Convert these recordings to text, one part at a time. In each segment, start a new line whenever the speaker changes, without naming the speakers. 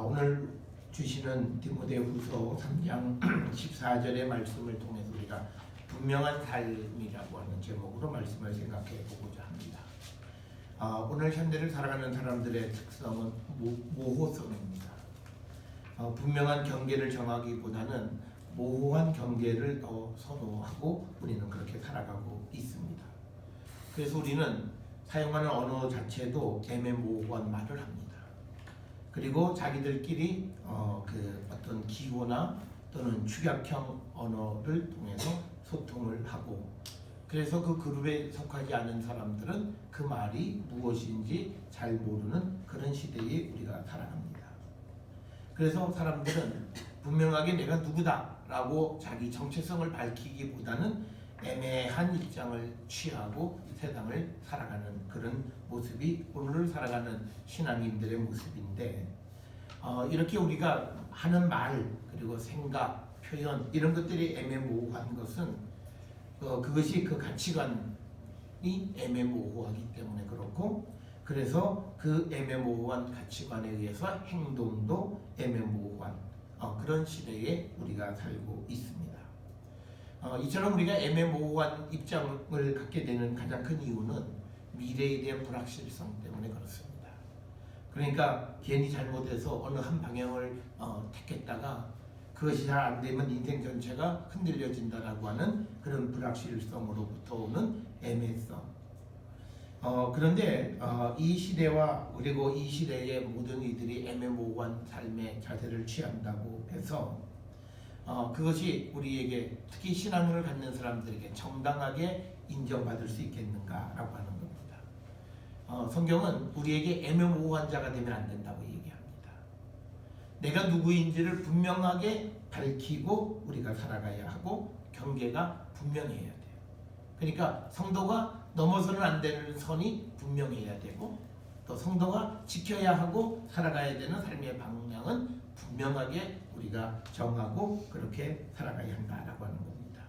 오늘 주시는 디모데후서 3장 14절의 말씀을 통해서 우리가 분명한 삶이라고 하는 제목으로 말씀을 생각해 보고자 합니다. 오늘 현대를 살아가는 사람들의 특성은 모호성입니다. 분명한 경계를 정하기보다는 모호한 경계를 더 선호하고 우리는 그렇게 살아가고 있습니다. 그래서 우리는 사용하는 언어 자체도 애매모호한 말을 합니다. 그리고 자기들끼리 어떤 기호나 또는 축약형 언어를 통해서 소통을 하고, 그래서 그 그룹에 속하지 않은 사람들은 그 말이 무엇인지 잘 모르는 그런 시대에 우리가 살아갑니다. 그래서 사람들은 분명하게 내가 누구다라고 자기 정체성을 밝히기보다는 애매한 입장을 취하고 세상을 살아가는 그런 모습이 오늘을 살아가는 신앙인들의 모습인데, 이렇게 우리가 하는 말 그리고 생각, 표현 이런 것들이 애매모호한 것은 그것이 그 가치관이 애매모호하기 때문에 그렇고, 그래서 그 애매모호한 가치관에 의해서 행동도 애매모호한 그런 시대에 우리가 살고 있습니다. 이처럼 우리가 애매모호한 입장을 갖게 되는 가장 큰 이유는 미래에 대한 불확실성 때문에 그렇습니다. 그러니까 괜히 잘못해서 어느 한 방향을 택했다가 그것이 잘 안 되면 인생 전체가 흔들려진다라고 하는 그런 불확실성으로부터 오는 애매성. 그런데 이 시대와 그리고 이 시대의 모든 이들이 애매모호한 삶의 자세를 취한다고 해서 그것이 우리에게, 특히 신앙을 갖는 사람들에게 정당하게 인정받을 수 있겠는가라고 하는 겁니다. 성경은 우리에게 애매모호한 자가 되면 안 된다고 얘기합니다. 내가 누구인지를 분명하게 밝히고 우리가 살아가야 하고 경계가 분명해야 돼요. 그러니까 성도가 넘어서는 안 되는 선이 분명해야 되고, 또 성도가 지켜야 하고 살아가야 되는 삶의 방향은 분명하게 우리가 정하고 그렇게 살아가야 한다라고 하는 겁니다.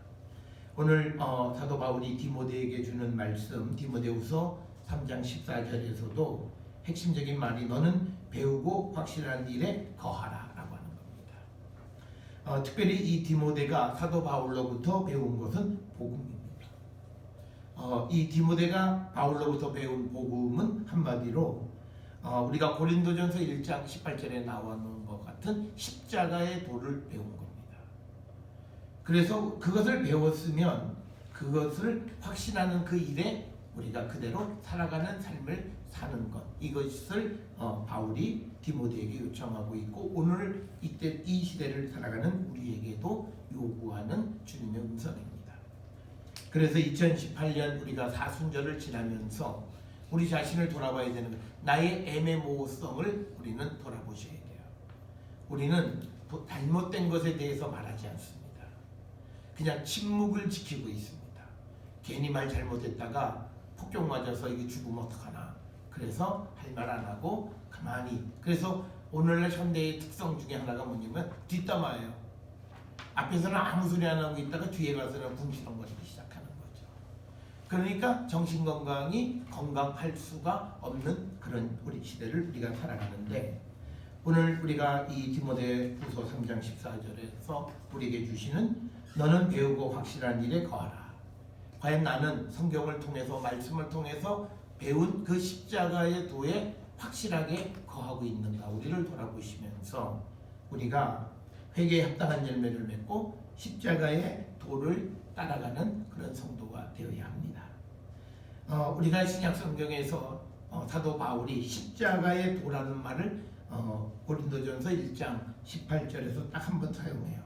오늘 사도 바울이 디모데에게 주는 말씀, 디모데후서 3장 14절에서도 핵심적인 말이 너는 배우고 확실한 일에 거하라 라고 하는 겁니다. 특별히 이 디모데가 사도 바울로부터 배운 것은 복음입니다. 이 디모데가 바울로부터 배운 복음은 한마디로 우리가 고린도전서 1장 18절에 나오는 것 같은 십자가의 도를 배운 겁니다. 그래서 그것을 배웠으면 그것을 확신하는 그 일에 우리가 그대로 살아가는 삶을 사는 것, 이것을 바울이 디모데에게 요청하고 있고, 오늘 이때 이 시대를 살아가는 우리에게도 요구하는 주님의 음성입니다. 그래서 2018년 우리가 사순절을 지나면서 우리 자신을 돌아봐야 되는 거예요. 나의 애매모호성을 우리는 돌아보셔야 돼요. 우리는 잘못된 것에 대해서 말하지 않습니다. 그냥 침묵을 지키고 있습니다. 괜히 말 잘못했다가 폭격 맞아서 이게 죽으면 어떡하나. 그래서 할 말 안 하고 가만히. 그래서 오늘날 현대의 특성 중에 하나가 뭐냐면 뒷담화예요. 앞에서는 아무 소리 안 하고 있다가 뒤에 가서는 궁시렁거리기 시작하는 거죠. 그러니까 정신건강이 건강할 수가 없는 그런 우리 시대를 우리가 살아가는데, 오늘 우리가 이 디모데후서 3장 14절에서 우리에게 주시는 너는 배우고 확실한 일에 거하라. 과연 나는 성경을 통해서, 말씀을 통해서 배운 그 십자가의 도에 확실하게 거하고 있는가, 우리를 돌아보시면서 우리가 회개에 합당한 열매를 맺고 십자가의 도를 따라가는 그런 성도가 되어야 합니다. 우리가 신약 성경에서 사도 바울이 십자가의 도라는 말을 고린도전서 1장 18절에서 딱 한 번 사용해요.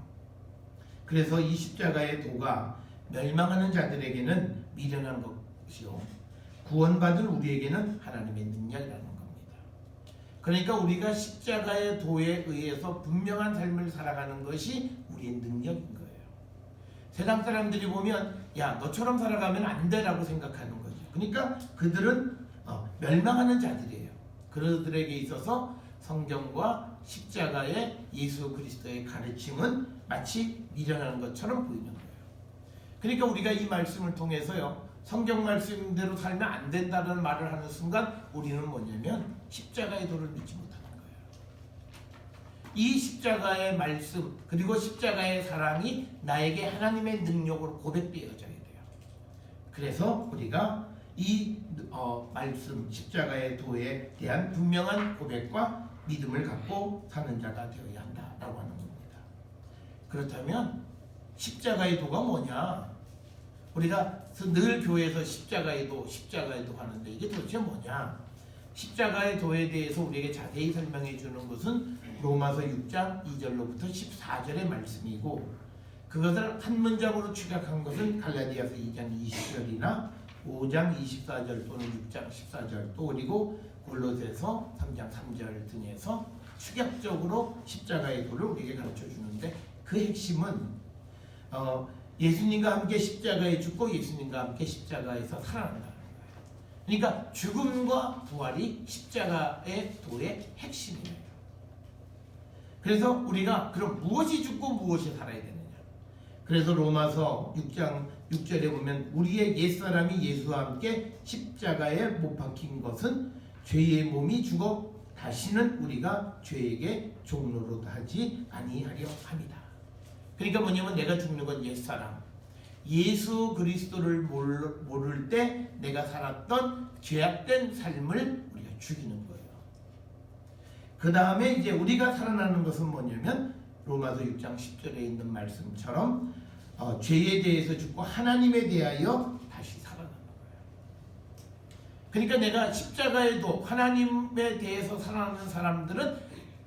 그래서 이 십자가의 도가 멸망하는 자들에게는 미련한 것이요 구원받은 우리에게는 하나님의 능력이라는 겁니다. 그러니까 우리가 십자가의 도에 의해서 분명한 삶을 살아가는 것이 우리의 능력인 거예요. 세상 사람들이 보면 야 너처럼 살아가면 안 돼라고 생각하는 거죠. 그러니까 그들은 멸망하는 자들이에요. 그들에게 있어서 성경과 십자가의 예수 그리스도의 가르침은 마치 미련한 것처럼 보이는 거예요. 그러니까 우리가 이 말씀을 통해서요, 성경 말씀대로 살면 안 된다는 말을 하는 순간 우리는 뭐냐면 십자가의 도를 믿지 못하는 거예요. 이 십자가의 말씀 그리고 십자가의 사랑이 나에게 하나님의 능력으로 고백되어져야 돼요. 그래서 우리가 이 말씀 십자가의 도에 대한 분명한 고백과 믿음을 갖고 사는 자가 되어야 한다라고 하는 겁니다. 그렇다면 십자가의 도가 뭐냐? 우리가 늘 교회에서 십자가의 도 하는데 이게 도대체 뭐냐? 십자가의 도에 대해서 우리에게 자세히 설명해 주는 것은 로마서 6장 2절로부터 14절의 말씀이고, 그것을 한 문장으로 축약한 것은 갈라디아서 2장 20절이나 5장 24절 또는 6장 14절 또 그리고 골로새서 3장 3절 등에서 축약적으로 십자가의 도를 우리에게 가르쳐 주는데, 그 핵심은 예수님과 함께 십자가에 죽고 예수님과 함께 십자가에서 살아난다는 거예요. 그러니까 죽음과 부활이 십자가의 도의 핵심이에요. 그래서 우리가 그럼 무엇이 죽고 무엇이 살아야 되느냐? 그래서 로마서 6장 6절에 보면 우리의 옛사람이 예수와 함께 십자가에 못 박힌 것은 죄의 몸이 죽어 다시는 우리가 죄에게 종로로 하지 아니하려 합니다. 그러니까 뭐냐면 내가 죽는 건 옛사람, 예수 그리스도를 모를 때 내가 살았던 죄악된 삶을 우리가 죽이는 거예요. 그 다음에 이제 우리가 살아나는 것은 뭐냐면 로마서 6장 10절에 있는 말씀처럼 죄에 대해서 죽고 하나님에 대하여 다시 살아나는 거예요. 그러니까 내가 십자가에도 하나님에 대해서 살아나는 사람들은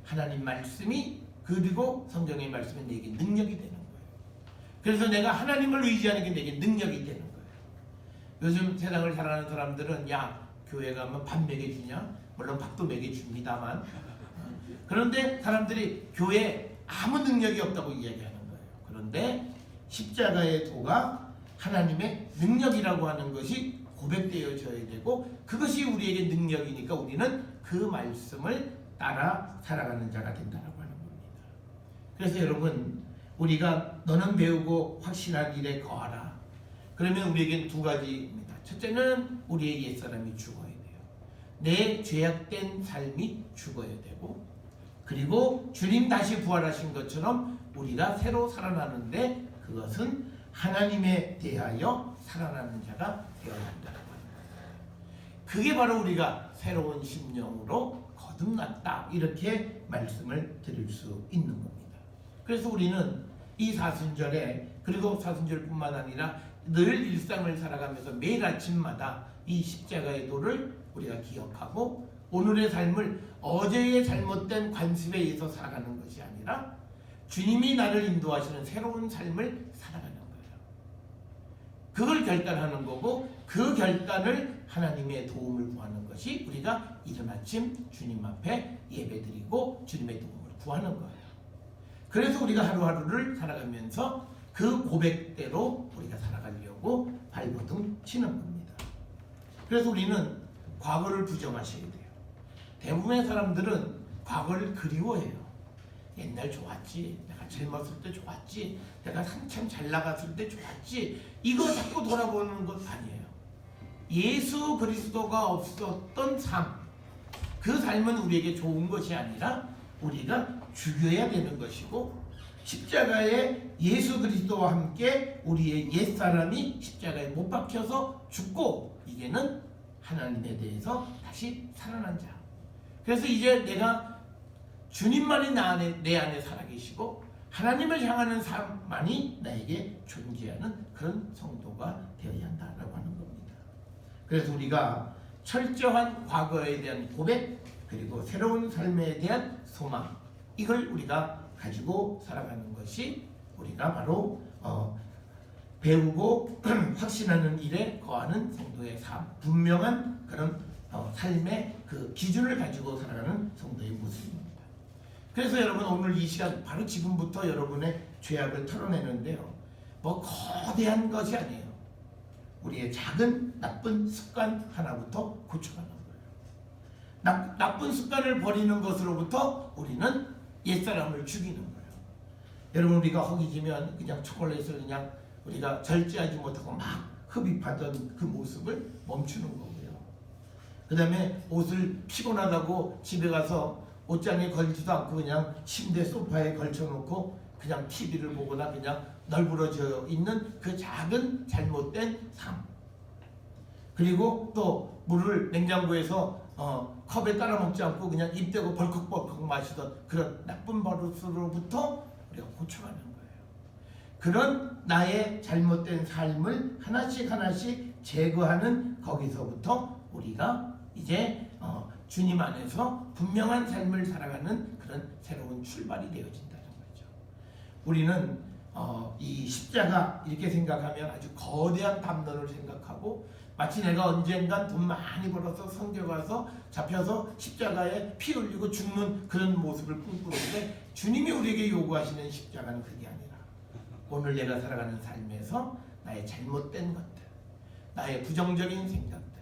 하나님 말씀이 그리고 성경의 말씀이 내게 능력이 되는 거예요. 그래서 내가 하나님을 의지하는 게 내게 능력이 되는 거예요. 요즘 세상을 살아가는 사람들은 야 교회 가면 밥 먹여주냐? 물론 밥도 먹여줍니다만, 그런데 사람들이 교회에 아무 능력이 없다고 이야기하는 거예요. 그런데 십자가의 도가 하나님의 능력이라고 하는 것이 고백되어져야 되고, 그것이 우리에게 능력이니까 우리는 그 말씀을 따라 살아가는 자가 된다라고 하는 겁니다. 그래서 여러분, 우리가 너는 배우고 확신한 일에 거하라. 그러면 우리에겐 두 가지입니다. 첫째는 우리의 옛사람이 죽어야 돼요. 내 죄악된 삶이 죽어야 되고, 그리고 주님 다시 부활하신 것처럼 우리가 새로 살아나는데 그것은 하나님에 대하여 살아나는 자가 되어야 한다는 거예요. 그게 바로 우리가 새로운 심령으로 거듭났다, 이렇게 말씀을 드릴 수 있는 겁니다. 그래서 우리는 이 사순절에, 그리고 사순절뿐만 아니라 늘 일상을 살아가면서 매일 아침마다 이 십자가의 도를 우리가 기억하고 오늘의 삶을 어제의 잘못된 관습에 의해서 살아가는 것이 아니라 주님이 나를 인도하시는 새로운 삶을 살아가는 거예요. 그걸 결단하는 거고, 그 결단을 하나님의 도움을 구하는 것이 우리가 이른 아침 주님 앞에 예배드리고 주님의 도움을 구하는 거예요. 그래서 우리가 하루하루를 살아가면서 그 고백대로 우리가 살아가려고 발버둥 치는 겁니다. 그래서 우리는 과거를 부정하셔야 돼요. 대부분의 사람들은 과거를 그리워해요. 옛날 좋았지, 내가 젊었을 때 좋았지, 내가 한참 잘 나갔을 때 좋았지, 이거 자꾸 돌아보는 것 아니에요. 예수 그리스도가 없었던 삶, 그 삶은 우리에게 좋은 것이 아니라 우리가 죽여야 되는 것이고, 십자가에 예수 그리스도와 함께 우리의 옛사람이 십자가에 못 박혀서 죽고 이제는 하나님에 대해서 다시 살아난 자. 그래서 이제 내가 주님만이 내 안에 살아계시고 하나님을 향하는 삶만이 나에게 존재하는 그런 성도가 되어야 한다라고 하는 겁니다. 그래서 우리가 철저한 과거에 대한 고백, 그리고 새로운 삶에 대한 소망, 이걸 우리가 가지고 살아가는 것이 우리가 바로 배우고 확신하는 일에 거하는 성도의 삶, 분명한 그런 삶의 그 기준을 가지고 살아가는 성도의 모습입니다. 그래서 여러분, 오늘 이 시간 바로 지금부터 여러분의 죄악을 털어내는데요, 뭐 거대한 것이 아니에요. 우리의 작은 나쁜 습관 하나부터 고쳐가는 거예요. 나쁜 습관을 버리는 것으로부터 우리는 옛사람을 죽이는 거예요. 여러분, 우리가 허기지면 그냥 초콜릿을 그냥 우리가 절제하지 못하고 막 흡입하던 그 모습을 멈추는 거고요. 그 다음에 옷을 피곤하다고 집에 가서 옷장에 걸지도 않고 그냥 침대 소파에 걸쳐놓고 그냥 TV를 보거나 그냥 널브러져 있는 그 작은 잘못된 삶. 그리고 또 물을 냉장고에서 컵에 따라 먹지 않고 그냥 입 대고 벌컥벌컥 마시던 그런 나쁜 버릇으로부터 우리가 고쳐가는 거예요. 그런 나의 잘못된 삶을 하나씩 하나씩 제거하는 거기서부터 우리가 이제 주님 안에서 분명한 삶을 살아가는 그런 새로운 출발이 되어진다는 거죠. 우리는 이 십자가 이렇게 생각하면 아주 거대한 담론을 생각하고 마치 내가 언젠간 돈 많이 벌어서 선교 가서 잡혀서 십자가에 피 흘리고 죽는 그런 모습을 꿈꾸는데 주님이 우리에게 요구하시는 십자가는 그게 아니라 오늘 내가 살아가는 삶에서 나의 잘못된 것들, 나의 부정적인 생각들,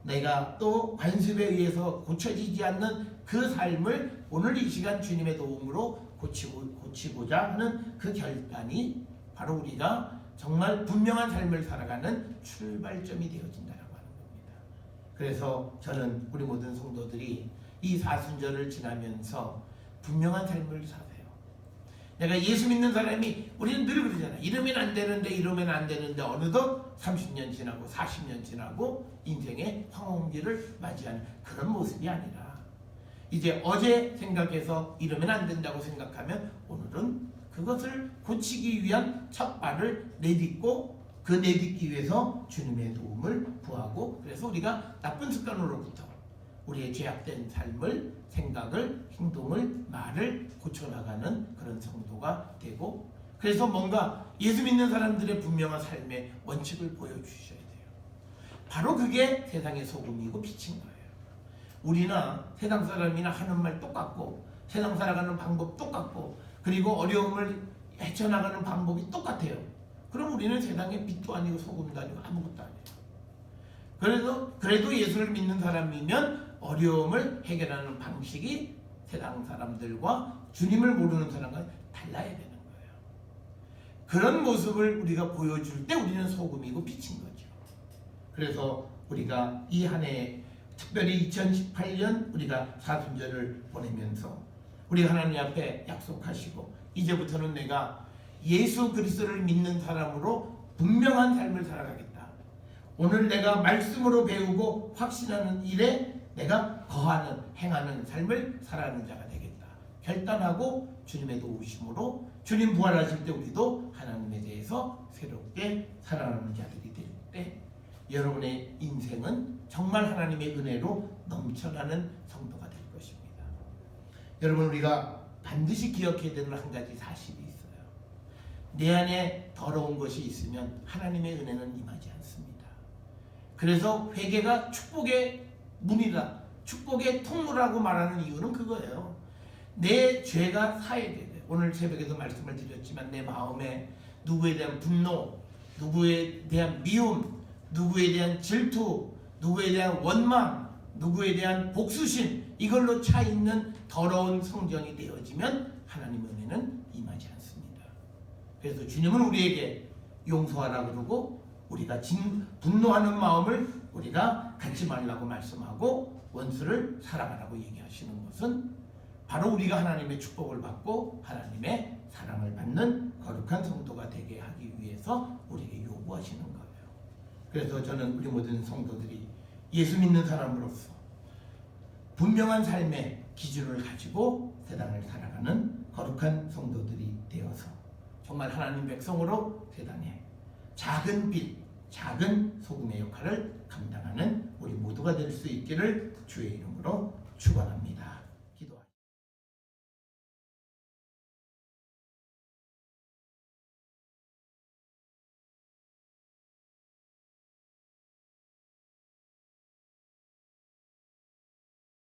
내가 또 관습에 의해서 고쳐지지 않는 그 삶을 오늘 이 시간 주님의 도움으로 고치고자 하는 그 결단이 바로 우리가 정말 분명한 삶을 살아가는 출발점이 되어진다라고 하는 겁니다. 그래서 저는 우리 모든 성도들이 이 사순절을 지나면서 분명한 삶을 사세요. 내가 예수 믿는 사람이 우리는 늘 그러잖아. 이러면 안 되는데 어느덧 30년 지나고 40년 지나고 인생의 황혼기를 맞이하는 그런 모습이 아니라 이제 어제 생각해서 이러면 안 된다고 생각하면 오늘은 그것을 고치기 위한 첫 발을 내딛고 그 내딛기 위해서 주님의 도움을 구하고 그래서 우리가 나쁜 습관으로부터 우리의 죄악된 삶을, 생각을, 행동을, 말을 고쳐나가는 그런 성도가 되고 그래서 뭔가 예수 믿는 사람들의 분명한 삶의 원칙을 보여주셔야 돼요. 바로 그게 세상의 소금이고 빛인 거예요. 우리나 세상 사람이나 하는 말 똑같고 세상 살아가는 방법 똑같고 그리고 어려움을 헤쳐나가는 방법이 똑같아요. 그럼 우리는 세상의 빛도 아니고 소금도 아니고 아무것도 아니에요. 그래도 예수를 믿는 사람이면 어려움을 해결하는 방식이 세상 사람들과 주님을 모르는 사람과 달라야 되는 거예요. 그런 모습을 우리가 보여줄 때 우리는 소금이고 빛인 거죠. 그래서 우리가 이 한 해 특별히 2018년 우리가 사순절을 보내면서 우리 하나님 앞에 약속하시고 이제부터는 내가 예수 그리스도를 믿는 사람으로 분명한 삶을 살아가겠다. 오늘 내가 말씀으로 배우고 확신하는 일에 내가 거하는 행하는 삶을 살아가는 자가 되겠다. 결단하고 주님의 도우심으로 주님 부활하실 때 우리도 하나님에 대해서 새롭게 살아가는 자들이 될 때 여러분의 인생은 정말 하나님의 은혜로 넘쳐나는 성도가 될 것입니다. 여러분 우리가 반드시 기억해야 되는 한 가지 사실이 있어요. 내 안에 더러운 것이 있으면 하나님의 은혜는 임하지 않습니다. 그래서 회개가 축복의 문이다. 축복의 통로라고 말하는 이유는 그거예요. 내 죄가 사해야 돼. 오늘 새벽에도 말씀을 드렸지만 내 마음에 누구에 대한 분노, 누구에 대한 미움, 누구에 대한 질투, 누구에 대한 원망, 누구에 대한 복수심 이걸로 차 있는 더러운 성전이 되어지면 하나님의 은혜는 임하지 않습니다. 그래서 주님은 우리에게 용서하라 그러고 우리가 분노하는 마음을 우리가 갖지 말라고 말씀하고 원수를 사랑하라고 얘기하시는 것은 바로 우리가 하나님의 축복을 받고 하나님의 사랑을 받는 거룩한 성도가 되게 하기 위해서 우리에게 요구하시는 거예요. 그래서 저는 우리 모든 성도들이 예수 믿는 사람으로서 분명한 삶의 기준을 가지고 세상을 살아가는 거룩한 성도들이 되어서 정말 하나님 백성으로 세상에 작은 빛, 작은 소금의 역할을 감당하는 우리 모두가 될 수 있기를 주의 이름으로 축원합니다.